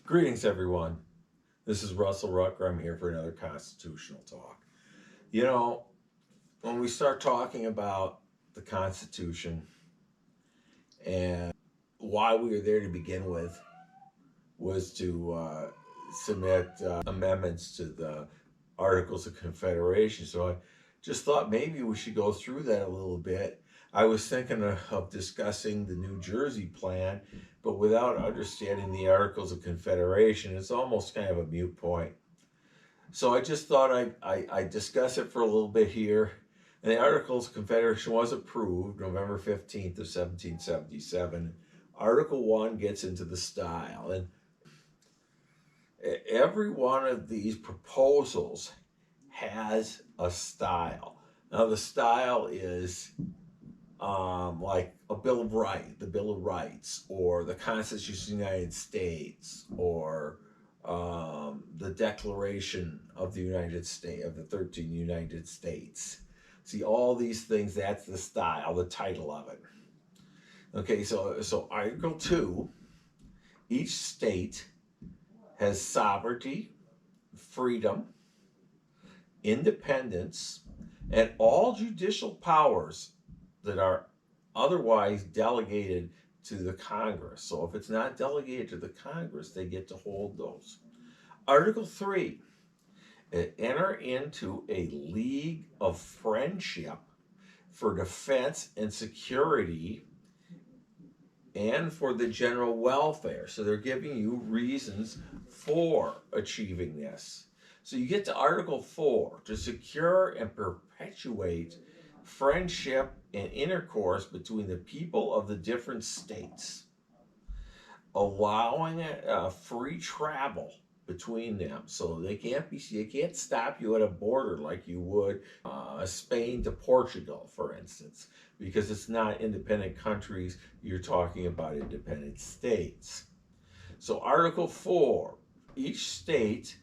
Greetings, everyone. This is Russell Rucker. I'm here for another constitutional talk. You know, when we start talking about the Constitution and why we were there to begin with was to submit amendments to the Articles of Confederation. So I just thought maybe we should go through that a little bit. I was thinking of discussing the New Jersey plan, but without understanding the Articles of Confederation, it's almost kind of a moot point. So I just thought I'd discuss it for a little bit here. And the Articles of Confederation was approved November 15th of 1777. Article 1 gets into the style. And every one of these proposals has a style. Now the style is like a Bill of Rights, the Bill of Rights, or the Constitution of the United States, or the Declaration of the United States, of the 13 United States. See, all these things, that's the style, the title of it. Okay, so Article 2, each state has sovereignty, freedom, independence, and all judicial powers that are otherwise delegated to the Congress. So if it's not delegated to the Congress, they get to hold those. Article 3, enter into a league of friendship for defense and security and for the general welfare. So they're giving you reasons for achieving this. So you get to Article 4, to secure and perpetuate friendship and intercourse between the people of the different states, allowing free travel between them. So they can't stop you at a border like you would Spain to Portugal, for instance, because it's not independent countries, you're talking about independent states. So Article 4, each state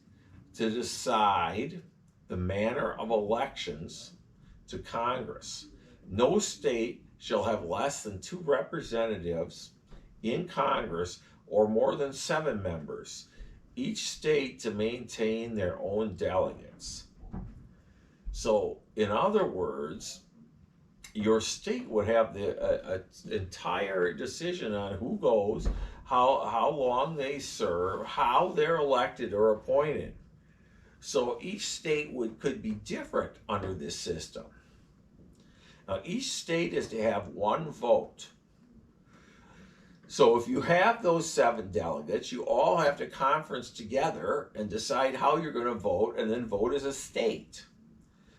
to decide the manner of elections to Congress. No state shall have less than 2 representatives in Congress or more than 7 members, each state to maintain their own delegates. So, in other words, your state would have the entire decision on who goes, how long they serve, how they're elected or appointed. So each state could be different under this system. Now, each state is to have 1 vote. So if you have those 7 delegates, you all have to conference together and decide how you're going to vote, and then vote as a state.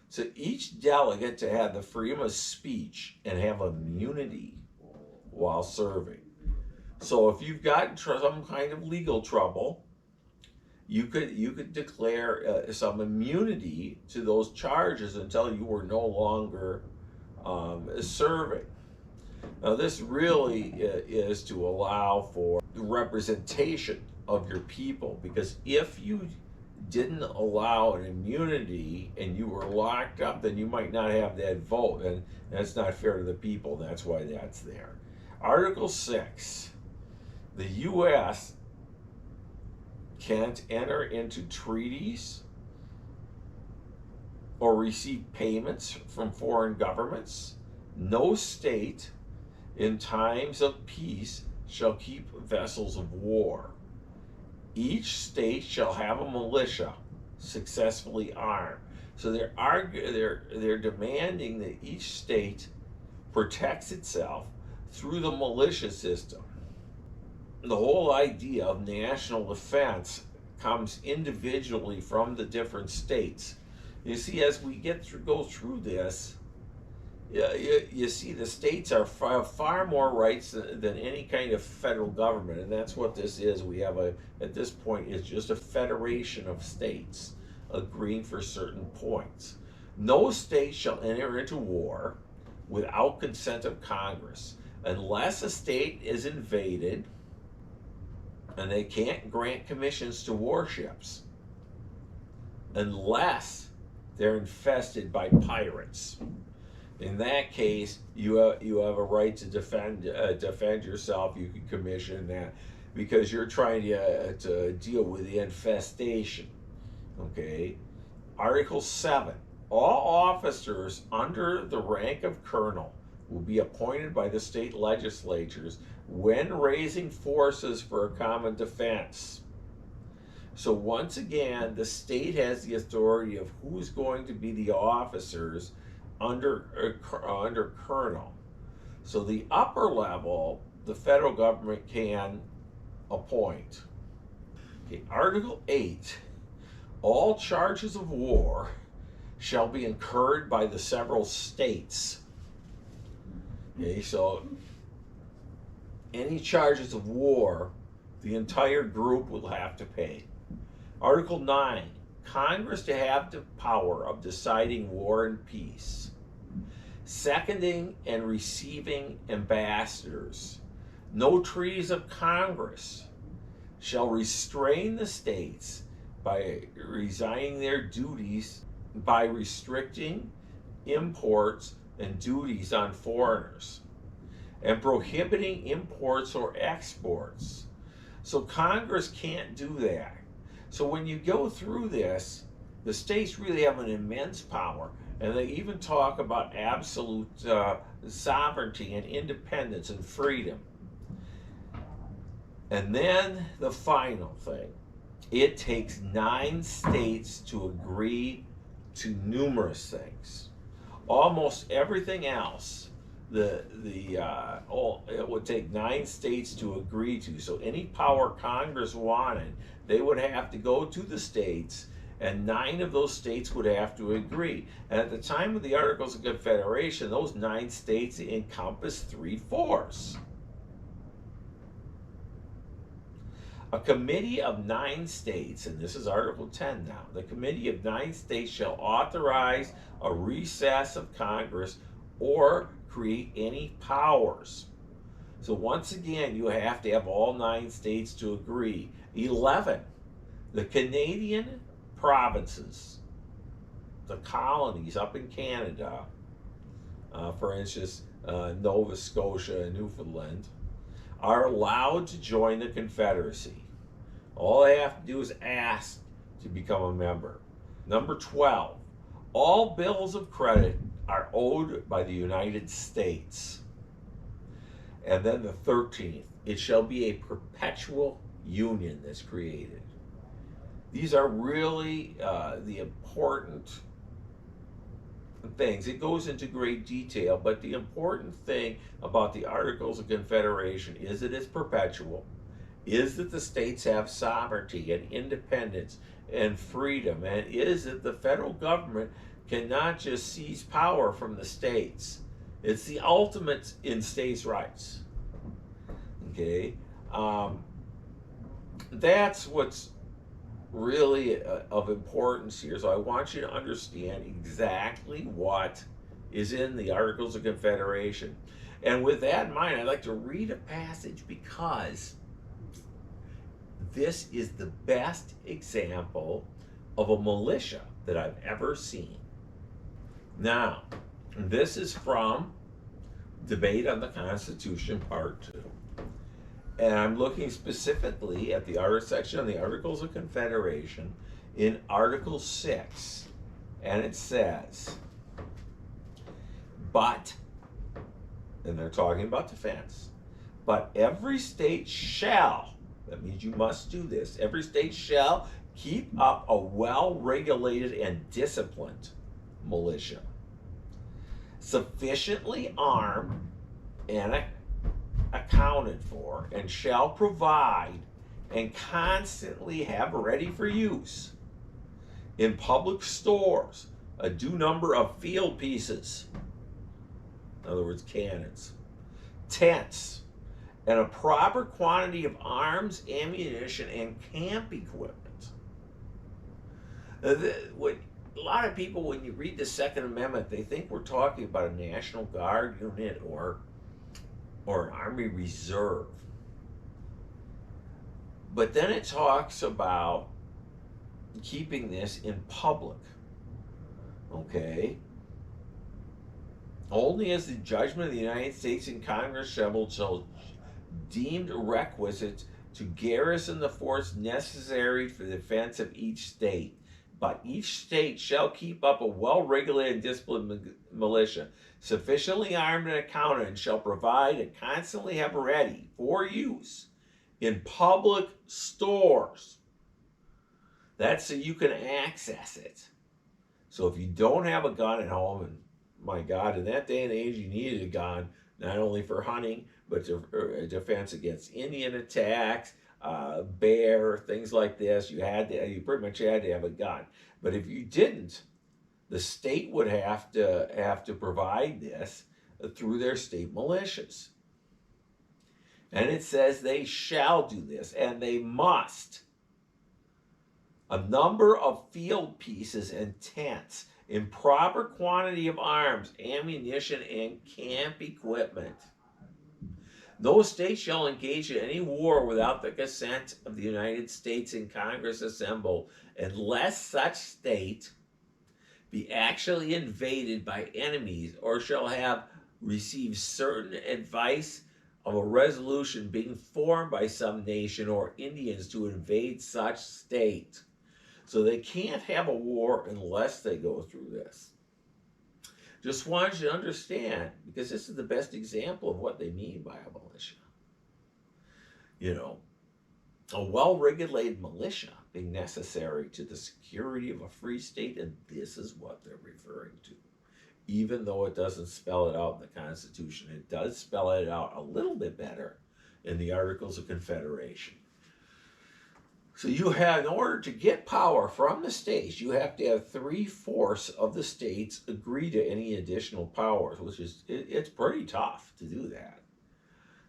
So each delegate to have the freedom of speech and have immunity while serving. So if you've got some kind of legal trouble, you could declare some immunity to those charges until you were no longer serving. Now this really is to allow for representation of your people, because if you didn't allow an immunity and you were locked up, then you might not have that vote, and that's not fair to the people. That's why that's there. Article 6, the U.S. can't enter into treaties or receive payments from foreign governments. No state in times of peace shall keep vessels of war. Each state shall have a militia successfully armed. So they're demanding that each state protects itself through the militia system. The whole idea of national defense comes individually from the different states. You see, as we go through this, you see the states are far more rights than any kind of federal government, and that's what this is. We have at this point, it's just a federation of states agreeing for certain points. No state shall enter into war without consent of Congress, unless a state is invaded, and they can't grant commissions to warships unless they're infested by pirates. In that case, you have a right to defend yourself. You can commission that. because you're trying to deal with the infestation. Okay. Article 7. All officers under the rank of colonel will be appointed by the state legislatures when raising forces for a common defense. So once again, the state has the authority of who's going to be the officers under colonel. So the upper level, the federal government can appoint. Okay, Article 8. All charges of war shall be incurred by the several states. Okay, so any charges of war, the entire group will have to pay. Article 9, Congress to have the power of deciding war and peace, seconding and receiving ambassadors. No treaties of Congress shall restrain the states by resigning their duties by restricting imports and duties on foreigners and prohibiting imports or exports. So Congress can't do that. So when you go through this, the states really have an immense power, and they even talk about absolute sovereignty and independence and freedom. And then the final thing, it takes 9 states to agree to numerous things. Almost everything else, it would take 9 states to agree to. So any power Congress wanted, they would have to go to the states, and 9 of those states would have to agree. And at the time of the Articles of Confederation, those 9 states encompass 3/4. A committee of 9 states, and this is Article 10 now, the committee of 9 states shall authorize a recess of Congress or create any powers. So once again, you have to have all 9 states to agree. 11, the Canadian provinces, the colonies up in Canada, for instance, Nova Scotia and Newfoundland, are allowed to join the Confederacy. All they have to do is ask to become a member. Number 12, all bills of credit are owed by the United States. And then the 13th, it shall be a perpetual union that's created. These are really the important things. It goes into great detail, but the important thing about the Articles of Confederation is that it's perpetual, is that the states have sovereignty and independence and freedom, and is that the federal government cannot just seize power from the states. It's the ultimate in states' rights. Okay, that's what's really of importance here. So I want you to understand exactly what is in the Articles of Confederation. And with that in mind, I'd like to read a passage because this is the best example of a militia that I've ever seen. Now, this is from Debate on the Constitution, Part 2. And I'm looking specifically at the section on the Articles of Confederation in Article 6. And it says, but, and they're talking about defense, but every state shall, that means you must do this, every state shall keep up a well-regulated and disciplined militia, sufficiently armed and accounted for, and shall provide and constantly have ready for use in public stores a due number of field pieces, in other words, cannons, tents, and a proper quantity of arms, ammunition, and camp equipment. A lot of people, when you read the Second Amendment, they think we're talking about a National Guard unit or an Army Reserve. But then it talks about keeping this in public. Okay? Only as the judgment of the United States and Congress shall deemed requisite to garrison the force necessary for the defense of each state. But each state shall keep up a well-regulated and disciplined militia, sufficiently armed and accounted, and shall provide and constantly have ready for use in public stores. That's so you can access it. So if you don't have a gun at home, and my God, in that day and age, you needed a gun, not only for hunting, but to defense against Indian attacks, bear, things like this. You pretty much had to have a gun. But if you didn't, the state would have to provide this through their state militias. And it says they shall do this, and they must. A number of field pieces and tents, in proper quantity of arms, ammunition, and camp equipment. No state shall engage in any war without the consent of the United States in Congress assembled, unless such state be actually invaded by enemies, or shall have received certain advice of a resolution being formed by some nation or Indians to invade such state. So they can't have a war unless they go through this. Just wanted you to understand, because this is the best example of what they mean by a militia. You know, a well-regulated militia being necessary to the security of a free state, and this is what they're referring to. Even though it doesn't spell it out in the Constitution, it does spell it out a little bit better in the Articles of Confederation. So you have, in order to get power from the states, you have to have 3/4 of the states agree to any additional powers, which is, it's pretty tough to do that.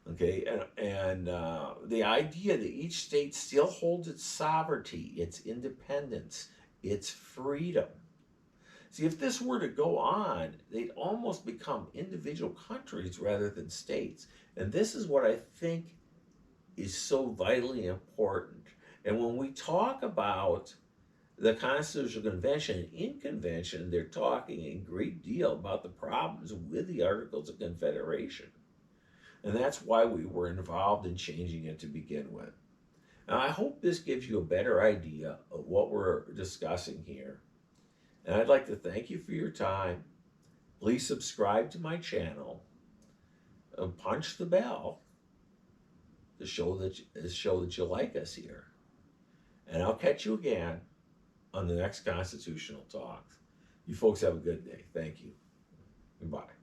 Okay, and the idea that each state still holds its sovereignty, its independence, its freedom. See, if this were to go on, they'd almost become individual countries rather than states. And this is what I think is so vitally important. And when we talk about the Constitutional Convention, in convention, they're talking a great deal about the problems with the Articles of Confederation. And that's why we were involved in changing it to begin with. Now, I hope this gives you a better idea of what we're discussing here. And I'd like to thank you for your time. Please subscribe to my channel and punch the bell to show that you like us here. And I'll catch you again on the next Constitutional Talks. You folks have a good day. Thank you. Goodbye.